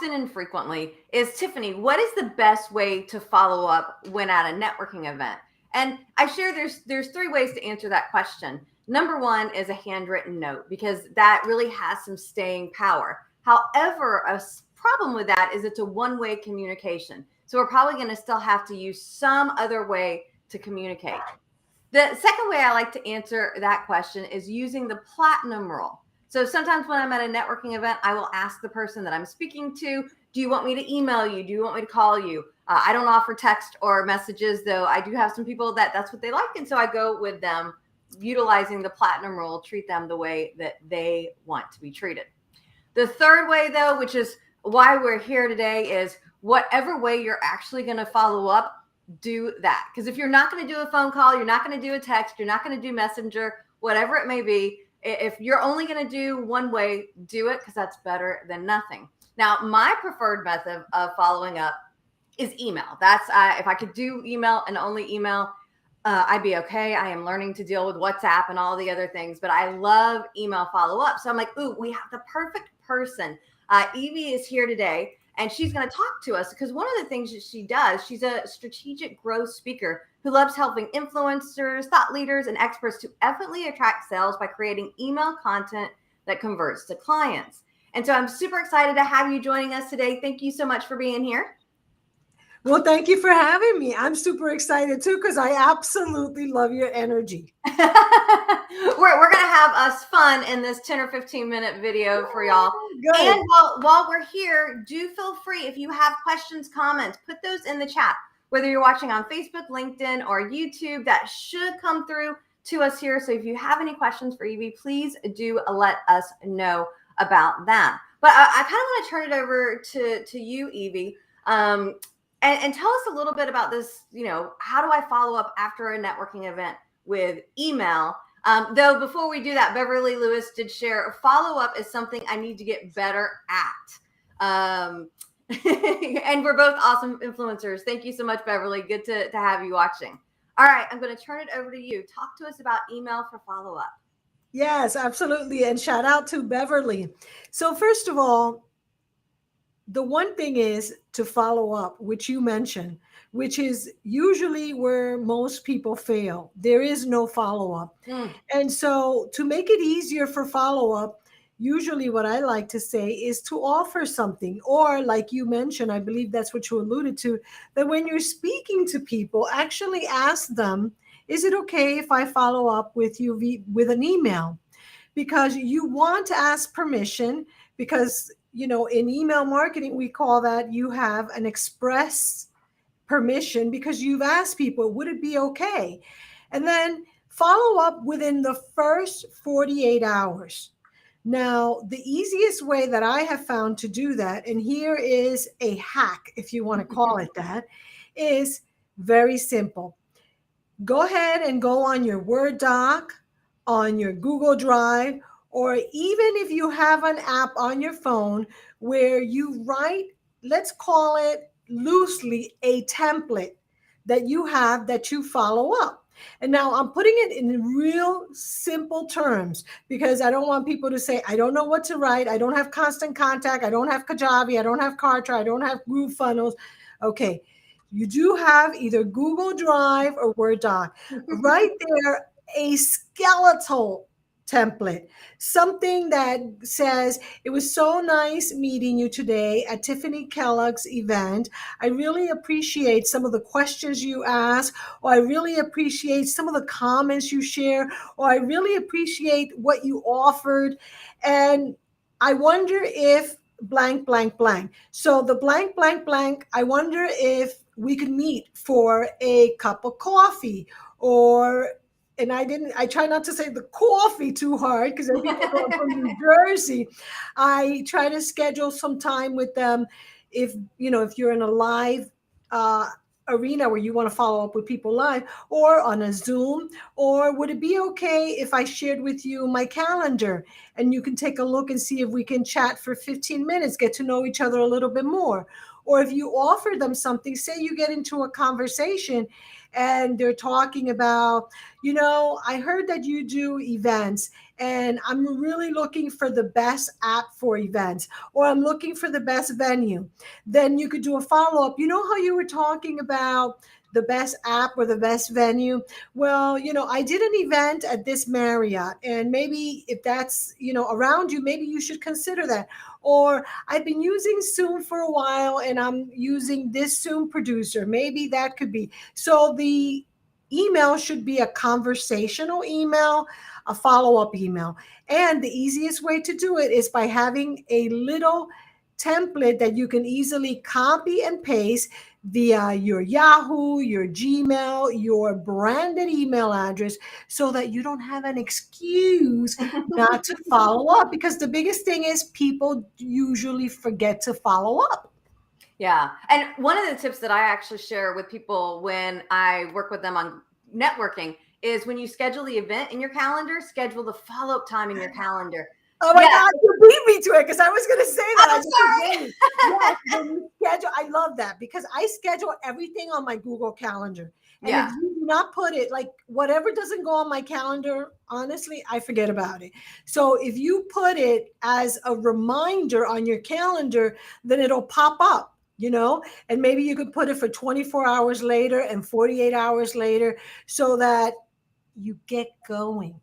and frequently is, Tiffany, what is the best way to follow up when at a networking event? And I share there's three ways to answer that question. Number one is a handwritten note, because that really has some staying power. However, problem with that is it's a one-way communication. So we're probably going to still have to use some other way to communicate. The second way I like to answer that question is using the platinum rule. So sometimes when I'm at a networking event, I will ask the person that I'm speaking to, do you want me to email you? Do you want me to call you? I don't offer text or messages, though I do have some people that's what they like. And so I go with them utilizing the platinum rule, treat them the way that they want to be treated. The third way, though, which is why we're here today, is whatever way you're actually going to follow up, do that. Because if you're not going to do a phone call, you're not going to do a text, you're not going to do messenger, whatever it may be, if you're only going to do one way, do it, because that's better than nothing. Now, my preferred method of following up is email. That's if I could do email and only email, I'd be okay. I am learning to deal with WhatsApp and all the other things, but I love email follow-up. So I'm like, ooh, we have the perfect person. Evie is here today, and she's going to talk to us, because one of the things that she does, she's a strategic growth speaker who loves helping influencers, thought leaders, and experts to effortlessly attract sales by creating email content that converts to clients. And so I'm super excited to have you joining us today. Thank you so much for being here. Well, thank you for having me. I'm super excited too, because I absolutely love your energy. We're going to have us fun in this 10 or 15 minute video for y'all. Good. And while we're here, do feel free, if you have questions, comments, put those in the chat. Whether you're watching on Facebook, LinkedIn, or YouTube, that should come through to us here. So if you have any questions for Evie, please do let us know about that. But I kind of want to turn it over to you, Evie. And tell us a little bit about this, how do I follow up after a networking event with email? Though before we do that, Beverly Lewis did share follow-up is something I need to get better at. And we're both awesome influencers. Thank you so much, Beverly. Good to have you watching. All right, I'm going to turn it over to you. Talk to us about email for follow-up. Yes, absolutely. And shout out to Beverly. So first of all, the one thing is to follow up, which you mentioned, which is usually where most people fail. There is no follow up. And so to make it easier for follow up, usually what I like to say is to offer something, or like you mentioned, I believe that's what you alluded to, that when you're speaking to people, actually ask them, is it okay if I follow up with you with an email? Because you want to ask permission, because in email marketing, we call that you have an express permission, because you've asked people, would it be okay? And then follow up within the first 48 hours. Now, the easiest way that I have found to do that, and here is a hack, if you want to call it that, is very simple. Go ahead and go on your Word doc, on your Google Drive, or even if you have an app on your phone where you write, let's call it loosely, a template that you have that you follow up. And now I'm putting it in real simple terms, because I don't want people to say, I don't know what to write. I don't have Constant Contact. I don't have Kajabi. I don't have Kartra. I don't have GrooveFunnels. Okay. You do have either Google Drive or Word doc. Right there, a skeletal template, something that says, it was so nice meeting you today at Tiffany Kellogg's event. I really appreciate some of the questions you ask, or I really appreciate some of the comments you share, or I really appreciate what you offered. And I wonder if blank, blank, blank. So the blank, blank, blank, I wonder if we could meet for a cup of coffee, or and I try not to say the coffee too hard, because I think I'm from New Jersey. I try to schedule some time with them. If you're in a live arena where you want to follow up with people live, or on a Zoom, or would it be okay if I shared with you my calendar and you can take a look and see if we can chat for 15 minutes, get to know each other a little bit more? Or if you offer them something, say you get into a conversation and they're talking about, I heard that you do events and I'm really looking for the best app for events, or I'm looking for the best venue. Then you could do a follow up. You know how you were talking about the best app or the best venue? Well, I did an event at this Marriott, and maybe if that's, around you, maybe you should consider that. Or I've been using Zoom for a while and I'm using this Zoom producer. Maybe that could be. So the email should be a conversational email, a follow up email. And the easiest way to do it is by having a little template that you can easily copy and paste via your Yahoo, your Gmail, your branded email address, so that you don't have an excuse not to follow up. Because the biggest thing is people usually forget to follow up. Yeah. And one of the tips that I actually share with people when I work with them on networking is when you schedule the event in your calendar, schedule the follow up time in your calendar. Oh my Yeah. God, you beat me to it because I was going to say that. I'm I just sorry. yes, when you schedule, I love that because I schedule everything on my Google Calendar. And if Yeah. you do not put it, like whatever doesn't go on my calendar, honestly, I forget about it. So if you put it as a reminder on your calendar, then it'll pop up, and maybe you could put it for 24 hours later and 48 hours later so that you get going.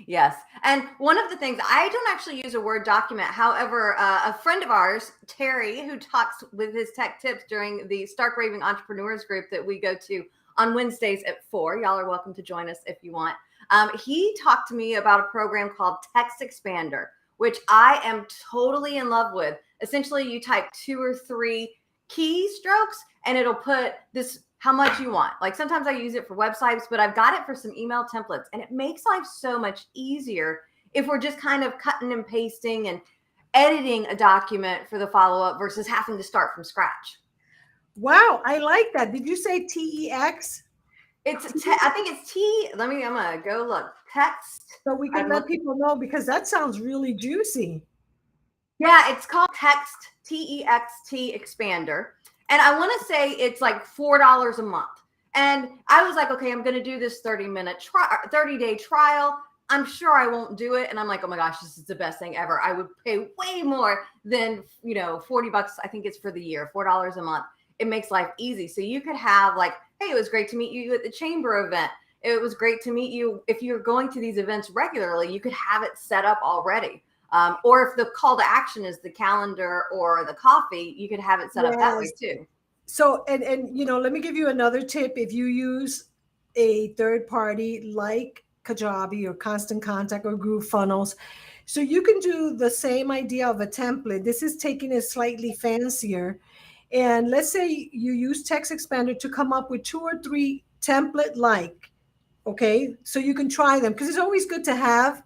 Yes. And one of the things, I don't actually use a Word document. However, a friend of ours, Terry, who talks with his tech tips during the Stark Raving Entrepreneurs group that we go to on Wednesdays at 4, y'all are welcome to join us if you want. He talked to me about a program called Text Expander, which I am totally in love with. Essentially, you type 2 or 3 keystrokes and it'll put this how much you want. Like sometimes I use it for websites, but I've got it for some email templates, and it makes life so much easier if we're just kind of cutting and pasting and editing a document for the follow-up versus having to start from scratch. Wow, I like that. Did you say TEX? I think it's I'm gonna go look. Text. So we can let people know because that sounds really juicy. Yeah, it's called Text Expander. And I want to say it's like $4 a month. And I was like, okay, I'm going to do this 30-day trial. I'm sure I won't do it. And I'm like, oh my gosh, this is the best thing ever. I would pay way more than, $40. I think it's for the year, $4 a month. It makes life easy. So you could have like, hey, it was great to meet you at the chamber event. It was great to meet you. If you're going to these events regularly, you could have it set up already. Or if the call to action is the calendar or the coffee, you could have it set up that way too. So, and let me give you another tip. If you use a third party like Kajabi or Constant Contact or GrooveFunnels, so you can do the same idea of a template. This is taking it slightly fancier. And let's say you use Text Expander to come up with 2 or 3 template like, okay? So you can try them because it's always good to have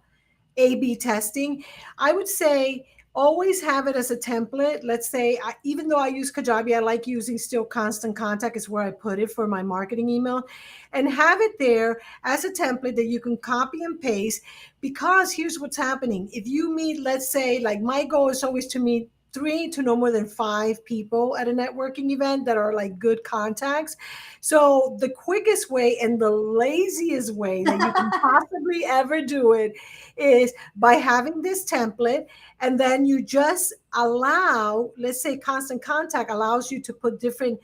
A/B testing. I would say always have it as a template. Let's say, even though I use Kajabi, I like using still Constant Contact is where I put it for my marketing email, and have it there as a template that you can copy and paste. Because here's what's happening. If you meet, let's say, like my goal is always to meet 3 to no more than 5 people at a networking event that are like good contacts. So the quickest way and the laziest way that you can possibly ever do it is by having this template, and then you just allow, let's say Constant Contact allows you to put different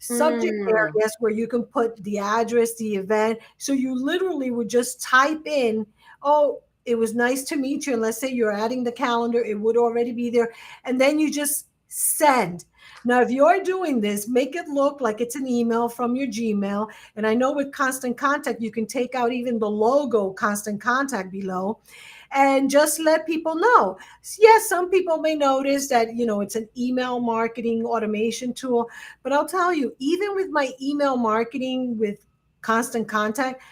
subject areas where you can put the address, the event. So you literally would just type in, oh, it was nice to meet you. And let's say you're adding the calendar, it would already be there. And then you just send. Now, if you're doing this, make it look like it's an email from your Gmail. And I know with Constant Contact, you can take out even the logo Constant Contact below and just let people know. Yes, some people may notice that, it's an email marketing automation tool. But I'll tell you, even with my email marketing with Constant Contact,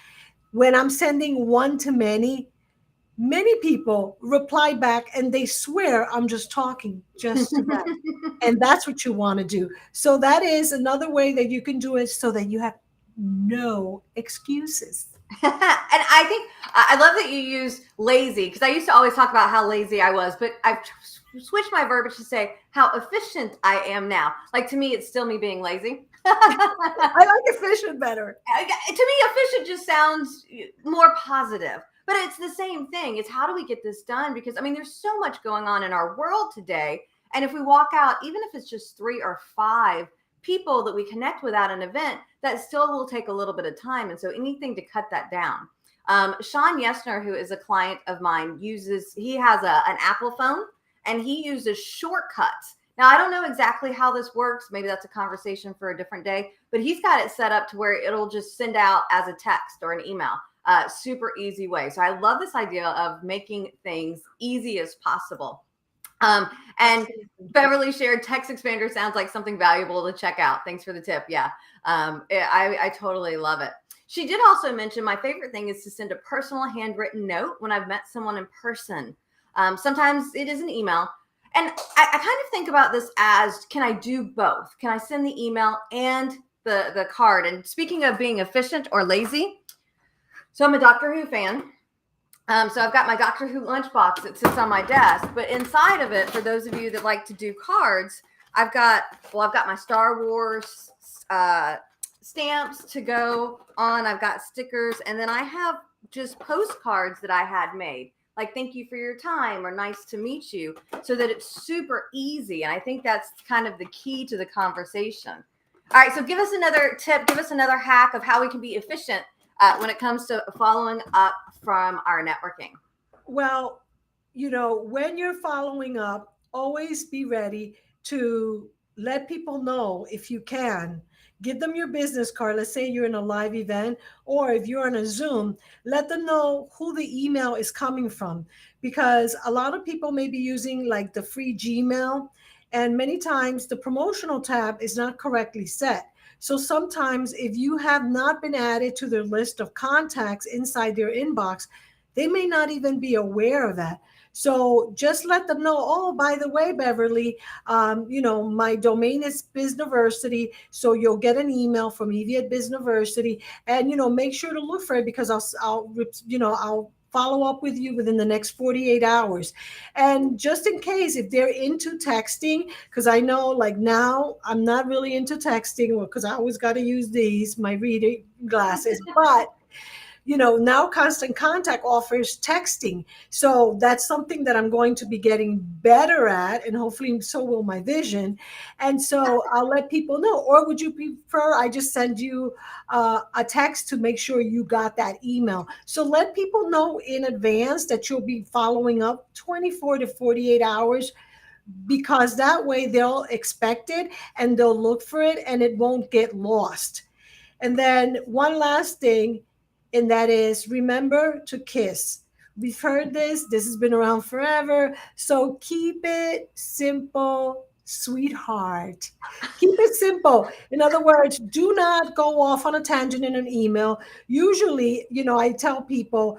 when I'm sending one to many people reply back and they swear I'm just talking just to them. And that's what you want to do. So that is another way that you can do it so that you have no excuses. And I think I love that you use lazy, because I used to always talk about how lazy I was, but I've switch my verbiage to say how efficient I am now. Like, to me, it's still me being lazy. I like efficient better. To me, efficient just sounds more positive, but it's the same thing. It's how do we get this done? Because, I mean, there's so much going on in our world today. And if we walk out, even if it's just 3 or 5 people that we connect with at an event, that still will take a little bit of time. And so anything to cut that down. Sean Yesner, who is a client of mine, he has an Apple phone, and he uses shortcuts. Now, I don't know exactly how this works. Maybe that's a conversation for a different day, but he's got it set up to where it'll just send out as a text or an email. Super easy way. So I love this idea of making things easy as possible. And Beverly shared text expander sounds like something valuable to check out. Thanks for the tip. Yeah. I totally love it. She did also mention my favorite thing is to send a personal handwritten note when I've met someone in person. Sometimes it is an email. And I kind of think about this as, can I do both? Can I send the email and the card? And speaking of being efficient or lazy, so I'm a Doctor Who fan. So I've got my Doctor Who lunchbox that sits on my desk, but inside of it, for those of you that like to do cards, I've got my Star Wars stamps to go on. I've got stickers, and then I have just postcards that I had made, like thank you for your time or nice to meet you, so that it's super easy. And I think that's kind of the key to the conversation. All right, so give us another tip, give us another hack of how we can be efficient when it comes to following up from our networking. Well, when you're following up, always be ready to let people know if you can. Give them your business card. Let's say you're in a live event, or if you're on a Zoom, let them know who the email is coming from, because a lot of people may be using like the free Gmail, and many times the promotional tab is not correctly set. So sometimes if you have not been added to their list of contacts inside their inbox, they may not even be aware of that. So just let them know, oh, by the way, Beverly, my domain is Bizniversity. So you'll get an email from Evie at Bizniversity, and, make sure to look for it, because I'll follow up with you within the next 48 hours. And just in case, if they're into texting, because I know like now I'm not really into texting, because I always got to use my reading glasses, but now Constant Contact offers texting. So that's something that I'm going to be getting better at, and hopefully so will my vision. And so I'll let people know. Or would you prefer I just send you a text to make sure you got that email? So let people know in advance that you'll be following up 24 to 48 hours, because that way they'll expect it and they'll look for it and it won't get lost. And then one last thing, and that is, remember to kiss. We've heard this. This has been around forever. So keep it simple, sweetheart. Keep it simple. In other words, do not go off on a tangent in an email. Usually, I tell people,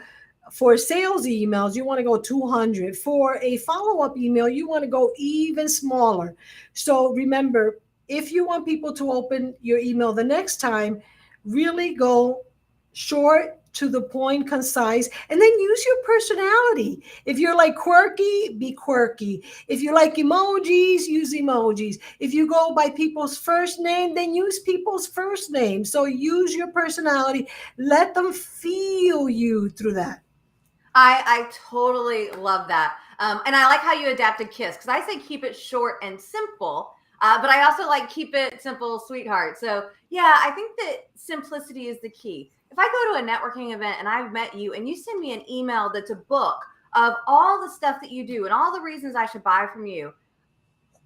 for sales emails, you want to go 200. For a follow-up email, you want to go even smaller. So remember, if you want people to open your email the next time, really go short, to the point, concise, and then use your personality. If you're like quirky, be quirky. If you like emojis, use emojis. If you go by people's first name, then use people's first name. So use your personality. Let them feel you through that. I totally love that. And I like how you adapted KISS, because I say keep it short and simple, but I also like keep it simple, sweetheart. So yeah, I think that simplicity is the key. If I go to a networking event and I've met you and you send me an email that's a book of all the stuff that you do and all the reasons I should buy from you,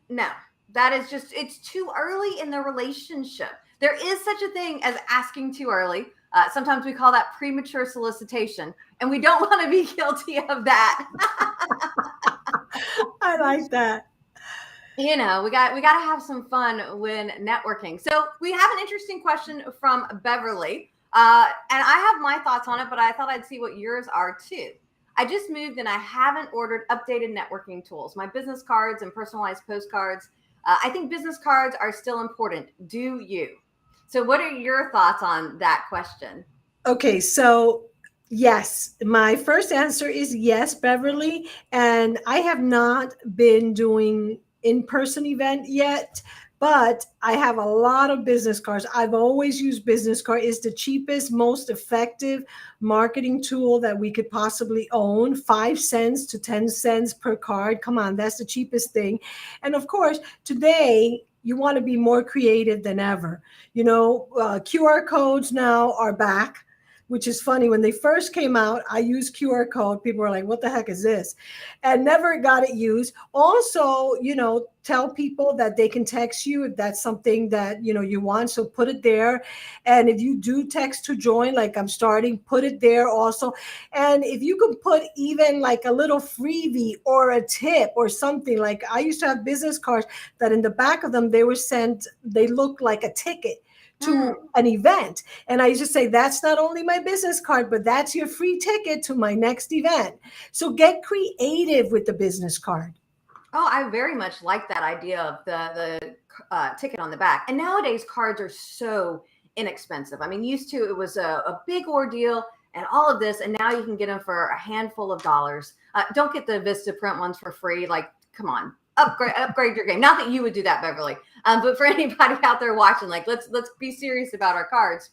no, that is just, it's too early in the relationship. There is such a thing as asking too early. Sometimes we call that premature solicitation, and we don't want to be guilty of that. I like that. We got to have some fun when networking. So we have an interesting question from Beverly, and I have my thoughts on it, but I thought I'd see what yours are too. I just moved and I haven't ordered updated networking tools, my business cards and personalized postcards. I think business cards are still important. Do you? So what are your thoughts on that question? Okay, so Yes, my first answer is yes, Beverly. And I have not been doing in-person event yet, but I have a lot of business cards. I've always used business card. It's the cheapest, most effective marketing tool that we could possibly own. 5 cents to 10 cents per card. Come on, that's the cheapest thing. And of course, today you want to be more creative than ever. QR codes now are back, which is funny. When they first came out, I used QR code. People were like, what the heck is this? And never got it used. Also, tell people that they can text you if that's something that, you want. So put it there. And if you do text to join, like I'm starting, put it there also. And if you could put even like a little freebie or a tip or something, like I used to have business cards that in the back of them, they looked like a ticket to Mm. an event. And I used to say, that's not only my business card, but that's your free ticket to my next event. So get creative with the business card. Oh, I very much like that idea of the ticket on the back. And nowadays, cards are so inexpensive. I mean, used to it was a big ordeal and all of this, and now you can get them for a handful of dollars. Don't get the Vista print ones for free. Like, come on, upgrade your game. Not that you would do that, Beverly, but for anybody out there watching, like, let's be serious about our cards.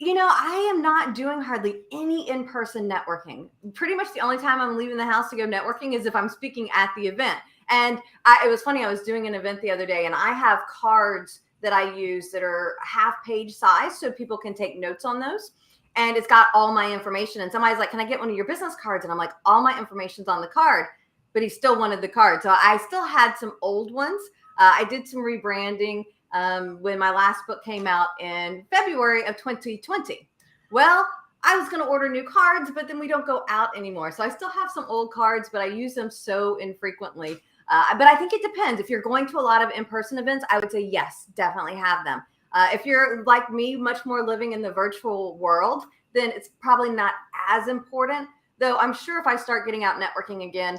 I am not doing hardly any in-person networking. Pretty much the only time I'm leaving the house to go networking is if I'm speaking at the event. And it was funny, I was doing an event the other day and I have cards that I use that are half page size so people can take notes on those. And it's got all my information. And somebody's like, can I get one of your business cards? And I'm like, all my information's on the card. But he still wanted the card. So I still had some old ones. I did some rebranding when my last book came out in February of 2020. Well, I was going to order new cards, but then we don't go out anymore. So I still have some old cards, but I use them so infrequently. But I think it depends. If you're going to a lot of in-person events, I would say yes, definitely have them. If you're like me, much more living in the virtual world, then it's probably not as important. Though I'm sure if I start getting out networking again,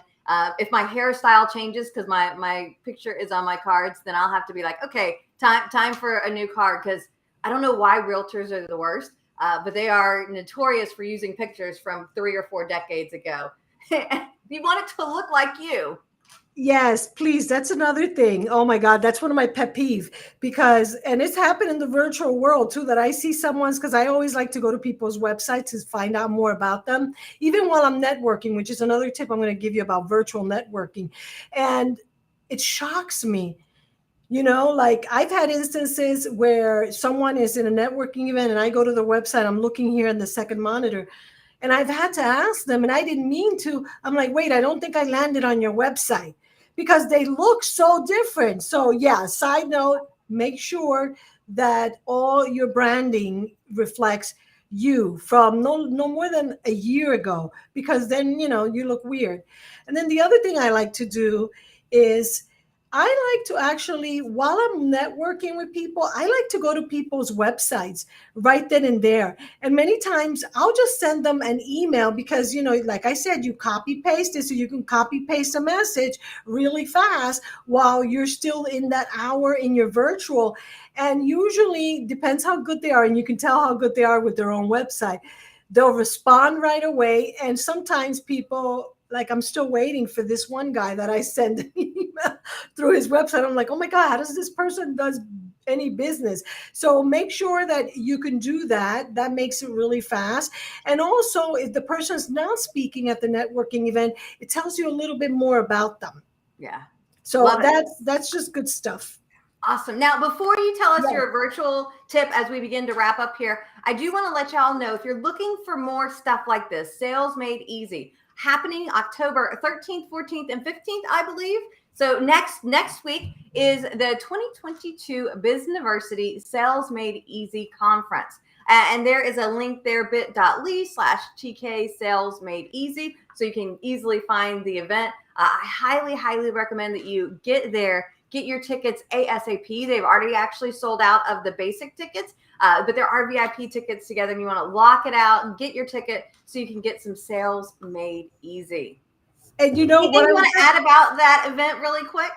if my hairstyle changes because my picture is on my cards, then I'll have to be like, okay, time for a new card, because I don't know why realtors are the worst, but they are notorious for using pictures from 3 or 4 decades ago. You want it to look like you. Yes, please. That's another thing. Oh my God, that's one of my pet peeve because, and it's happened in the virtual world too, that I see someone's, because I always like to go to people's websites to find out more about them, even while I'm networking, which is another tip I'm going to give you about virtual networking. And it shocks me. Like I've had instances where someone is in a networking event and I go to the website, I'm looking here in the second monitor, and I've had to ask them, and I didn't mean to. I'm like, wait, I don't think I landed on your website because they look so different. So, yeah, side note, make sure that all your branding reflects you from no more than a year ago, because then, you look weird. And then the other thing I like to do is I like to actually, while I'm networking with people, I like to go to people's websites right then and there. And many times I'll just send them an email because, like I said, you copy paste it so you can copy paste a message really fast while you're still in that hour in your virtual. And usually depends how good they are. And you can tell how good they are with their own website. They'll respond right away. And sometimes people, like I'm still waiting for this one guy that I send an email through his website. I'm like, oh my God, how does this person does any business? So make sure that you can do that. That makes it really fast. And also, if the person's not speaking at the networking event, it tells you a little bit more about them. Yeah. So Love it. that's just good stuff. Awesome. Now, before you tell us Yeah. your virtual tip as we begin to wrap up here, I do want to let y'all know if you're looking for more stuff like this, Sales Made Easy, happening October 13th, 14th, and 15th, I believe. So next week is the 2022 Bizniversity Sales Made Easy Conference. And there is a link there, bit.ly/TK Sales Made Easy. So you can easily find the event. I highly, highly recommend that you get there. Get your tickets ASAP. They've already actually sold out of the basic tickets, but there are VIP tickets together, and you want to lock it out and get your ticket so you can get some sales made easy. And you know what Anything I you was want to add about that event really quick?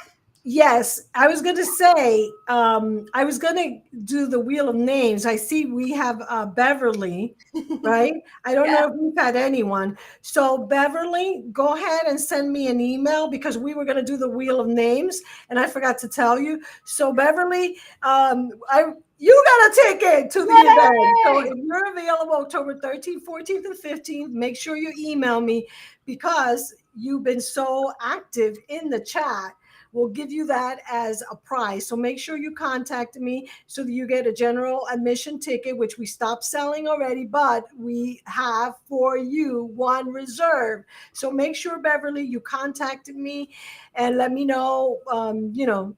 Yes, I was going to say, I was going to do the wheel of names. I see we have Beverly, right? I don't Yeah. know if we've had anyone. So, Beverly, go ahead and send me an email because we were going to do the wheel of names and I forgot to tell you. So, Beverly, you got a ticket to the event. So, Yay! if you're available October 13th, 14th, and 15th, make sure you email me because you've been so active in the chat. We'll give you that as a prize. So make sure you contact me so that you get a general admission ticket, which we stopped selling already, but we have for you one reserved. So make sure, Beverly, you contacted me and let me know.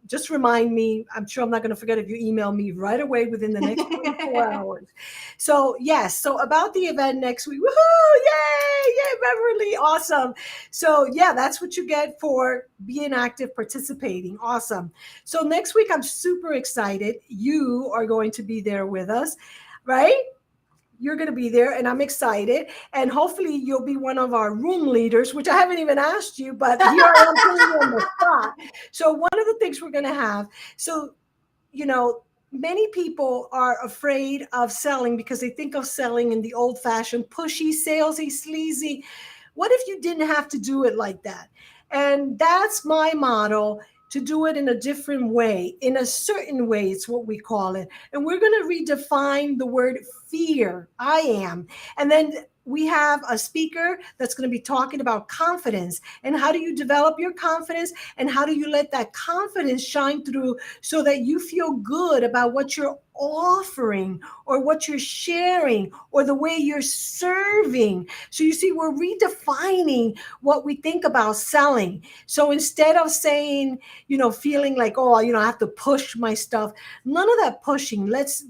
Just remind me. I'm sure I'm not going to forget if you email me right away within the next 24 hours. So, yes. So, about the event next week. Woohoo! Yay! Yay, Beverly. Awesome. So, yeah, that's what you get for being active, participating. Awesome. So, next week, I'm super excited. You are going to be there with us, right? You're going to be there, and I'm excited. And hopefully, you'll be one of our room leaders, which I haven't even asked you, but here I am putting you on the spot. So, one of the things we're going to have, so you know, many people are afraid of selling because they think of selling in the old fashioned, pushy, salesy, sleazy. What if you didn't have to do it like that? And that's my model, to do it in a different way, in a certain way. It's what we call it. And we're going to redefine the word fear. I am. And then we have a speaker that's going to be talking about confidence and how do you develop your confidence and how do you let that confidence shine through so that you feel good about what you're offering or what you're sharing or the way you're serving. So you see, we're redefining what we think about selling. So instead of saying, feeling like, oh, I have to push my stuff, none of that pushing. Let's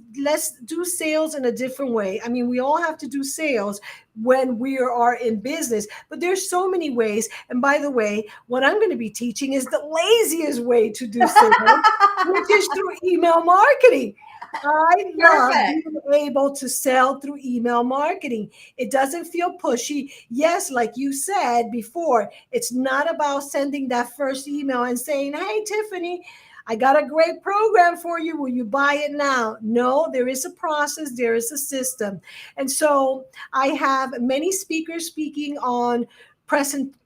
do sales in a different way. I mean, we all have to do sales when we are in business, but there's so many ways. And by the way, what I'm going to be teaching is the laziest way to do sales, which is through email marketing. I love Perfect. being able to sell through email marketing. It doesn't feel pushy. Yes, like you said before, it's not about sending that first email and saying, hey, Tiffany, I got a great program for you. Will you buy it now? No, there is a process, there is a system. And so I have many speakers speaking on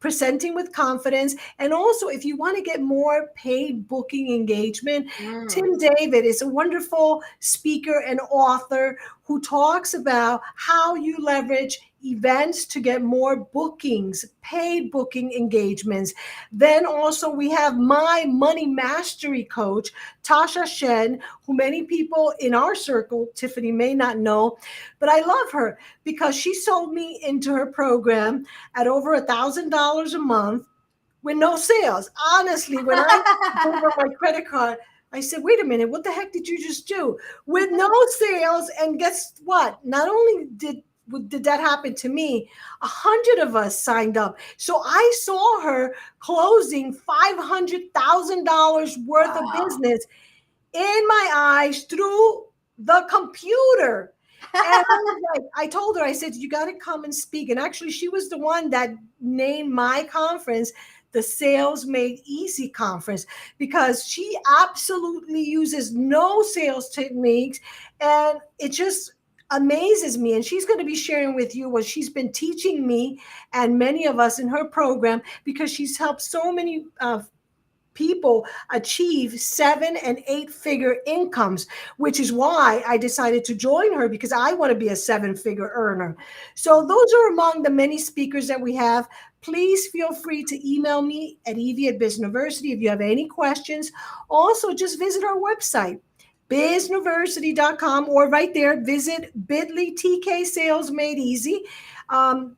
presenting with confidence. And also, if you want to get more paid booking engagement, Mm. Tim David is a wonderful speaker and author who talks about how you leverage events to get more bookings, paid booking engagements. Then also we have my money mastery coach, Tasha Shen, who many people in our circle, Tiffany, may not know, but I love her because she sold me into her program at over $1,000 a month with no sales. Honestly, when I gave her my credit card, I said, wait a minute, what the heck did you just do? With no sales. And guess what? Not only did that happen to me, 100 of us signed up. So I saw her closing $500,000 worth of Wow. business in my eyes through the computer. And I was like, I told her, I said, you got to come and speak. And actually, she was the one that named my conference the Sales Made Easy Conference because she absolutely uses no sales techniques. And it just amazes me. And she's going to be sharing with you what she's been teaching me and many of us in her program because she's helped so many people achieve 7 and 8 figure incomes, which is why I decided to join her because I want to be a 7 figure earner. So those are among the many speakers that we have. Please feel free to email me at evie@bizniversity if you have any questions. Also, just visit our website, bizniversity.com, or right there, visit bit.ly TK Sales Made Easy.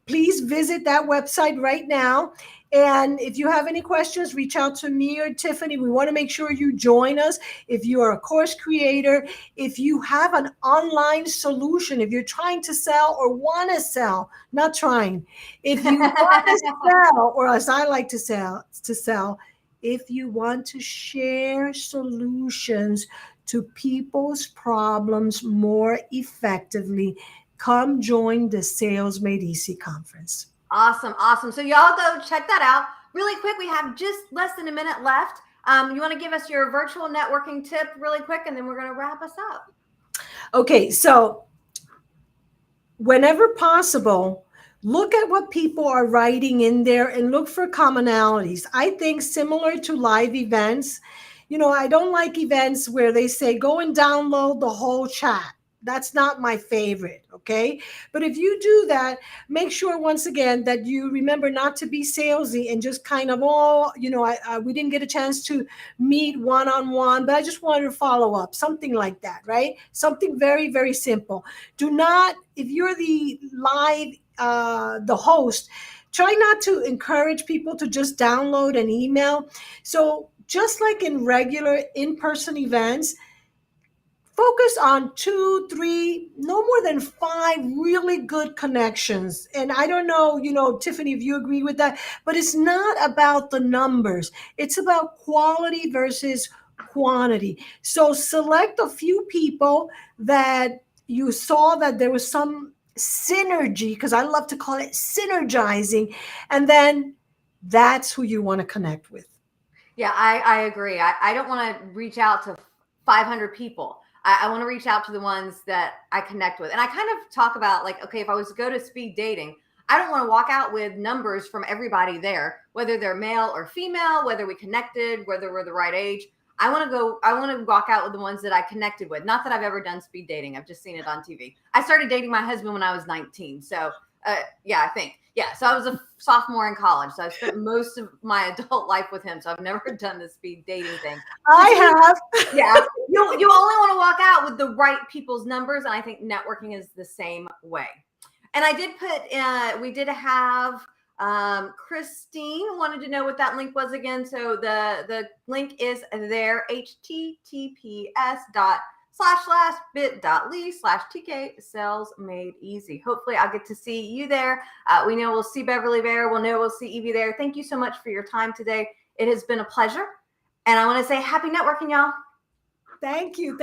Please visit that website right now. And if you have any questions, reach out to me or Tiffany. We want to make sure you join us. If you are a course creator, if you have an online solution, if you're trying to sell or want to sell, not trying, if you want to sell, or as I like to sell, if you want to share solutions to people's problems more effectively, come join the Sales Made Easy conference. Awesome, awesome. So y'all go check that out. Really quick, we have just less than a minute left. You want to give us your virtual networking tip really quick, and then we're going to wrap us up. Okay, so whenever possible, look at what people are writing in there and look for commonalities. I think similar to live events, I don't like events where they say go and download the whole chat. That's not my favorite, okay? But if you do that, make sure once again that you remember not to be salesy and just kind of, we didn't get a chance to meet one on one, but I just wanted to follow up, something like that, right? Something very, very simple. Do not, if you're the live, the host, try not to encourage people to just download an email. So just like in regular in-person events, focus on 2, 3, no more than 5 really good connections. And I don't know, Tiffany, if you agree with that, but it's not about the numbers. It's about quality versus quantity. So select a few people that you saw that there was some synergy, because I love to call it synergizing, and then that's who you want to connect with. Yeah, I agree. I don't want to reach out to 500 people. I want to reach out to the ones that I connect with. And I kind of talk about like, okay, if I was to go to speed dating, I don't want to walk out with numbers from everybody there, whether they're male or female, whether we connected, whether we're the right age. I want to walk out with the ones that I connected with. Not that I've ever done speed dating. I've just seen it on TV. I started dating my husband when I was 19. So yeah, I think. Yeah. So I was a sophomore in college. So I've spent most of my adult life with him. So I've never done the speed dating thing. I have. Yeah. You only want to walk out with the right people's numbers. And I think networking is the same way. And I did put, we did have Christine wanted to know what that link was again. So the link is there, https://bit.ly/TK sales made easy. Hopefully I'll get to see you there. We know we'll see Beverly there. We'll see Evie there. Thank you so much for your time today. It has been a pleasure. And I want to say happy networking, y'all. Thank you.